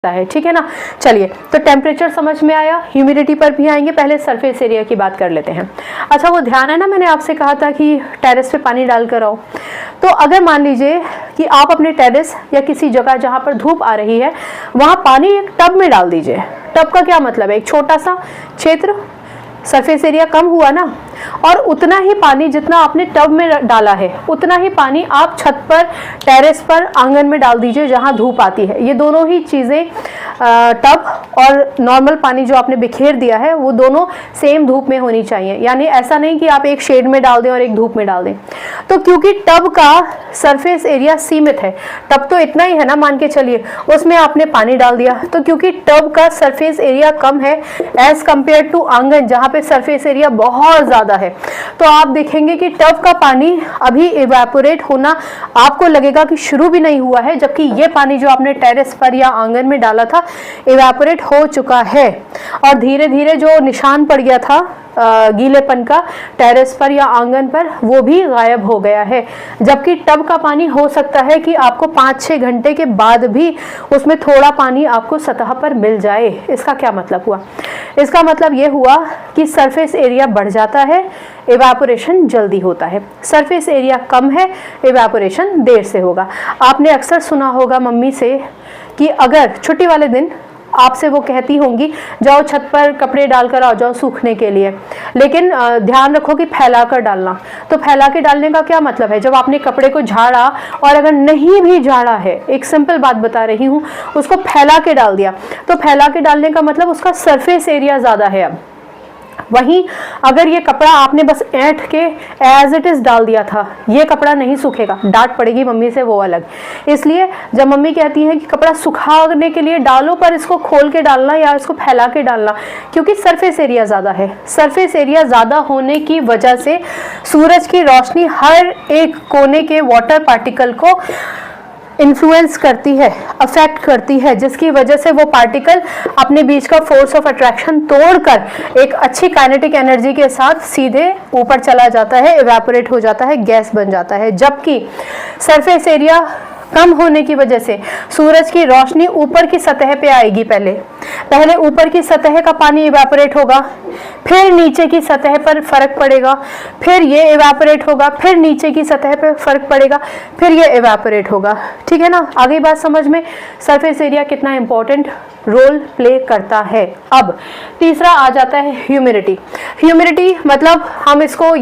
है, ठीक है ना। चलिए, तो टेम्परेचर समझ में आया, ह्यूमिडिटी पर भी आएंगे। पहले सरफेस एरिया की बात कर लेते हैं। अच्छा, वो ध्यान है ना, मैंने आपसे कहा था कि टेरेस पे पानी डाल कर आओ। तो अगर मान लीजिए कि आप अपने टेरेस या किसी जगह जहाँ पर धूप आ रही है वहाँ पानी एक टब में डाल दीजिए। टब का क्या मतलब है? एक छोटा सा क्षेत्र, सरफेस एरिया कम हुआ ना, और उतना ही पानी जितना आपने टब में डाला है उतना ही पानी आप छत पर, टेरेस पर, आंगन में डाल दीजिए जहां धूप आती है। ये दोनों ही चीज़ें, टब और नॉर्मल पानी जो आपने बिखेर दिया है वो दोनों सेम धूप में होनी चाहिए। यानी ऐसा नहीं कि आप एक शेड में डाल दें और एक धूप में डाल दें। तो क्योंकि टब का सरफेस एरिया सीमित है, टब तो इतना ही है ना, मान के चलिए, उसमें आपने पानी डाल दिया, तो क्योंकि टब का सरफेस एरिया कम है एज कंपेयर टू आंगन जहाँ पे सरफेस एरिया बहुत ज़्यादा है, तो आप देखेंगे कि टब का पानी अभी इवेपोरेट होना आपको लगेगा कि शुरू भी नहीं हुआ है, जबकि ये पानी जो आपने टेरेस पर या आंगन में डाला था इवेपोरेट हो चुका है और धीरे धीरे जो निशान पड़ गया था गीलेपन का टेरेस पर या आंगन पर वो भी गायब हो गया है। जबकि टब का पानी हो सकता है कि आपको 5-6 घंटे के बाद भी उसमें थोड़ा पानी आपको सतह पर मिल जाए। इसका क्या मतलब हुआ? इसका मतलब ये हुआ कि सरफेस एरिया बढ़ जाता है, इवेपोरेशन जल्दी होता है। सरफेस एरिया कम है, इवेपोरेशन देर से होगा। आपने अक्सर सुना होगा मम्मी से कि अगर छुट्टी वाले दिन आपसे वो कहती होंगी जाओ छत पर कपड़े डालकर आ जाओ सूखने के लिए, लेकिन ध्यान रखो कि फैला कर डालना। तो फैला के डालने का क्या मतलब है? जब आपने कपड़े को झाड़ा और अगर नहीं भी झाड़ा है, एक सिंपल बात बता रही हूँ, उसको फैला के डाल दिया, तो फैला के डालने का मतलब उसका सरफेस एरिया ज़्यादा है। अब वहीं अगर ये कपड़ा आपने बस ऐंठ के एज इट इज़ डाल दिया था, ये कपड़ा नहीं सूखेगा, डांट पड़ेगी मम्मी से वो अलग। इसलिए जब मम्मी कहती है कि कपड़ा सुखाने के लिए डालो पर इसको खोल के डालना या इसको फैला के डालना, क्योंकि सरफेस एरिया ज़्यादा है। सरफेस एरिया ज़्यादा होने की वजह से सूरज की रोशनी हर एक कोने के वाटर पार्टिकल को इन्फ्लुएंस करती है, अफेक्ट करती है, जिसकी वजह से वो पार्टिकल अपने बीच का फोर्स ऑफ अट्रैक्शन तोड़कर एक अच्छी काइनेटिक एनर्जी के साथ सीधे ऊपर चला जाता है, इवेपोरेट हो जाता है, गैस बन जाता है। जबकि सरफेस एरिया कम होने की वजह से सूरज की रोशनी ऊपर की सतह पे आएगी। पहले ऊपर की सतह का पानी इवेपोरेट होगा, फिर नीचे की सतह पर फर्क पड़ेगा, फिर ये इवेपोरेट होगा, फिर नीचे की सतह पर फर्क पड़ेगा, फिर ये इवेपोरेट होगा। ठीक है ना? आगे बात समझ में, सरफेस एरिया कितना इंपॉर्टेंट रोल प्ले करता है। अब तीसरा आ जाता है ह्यूमिडिटी। ह्यूमिडिटी मतलब हम इसको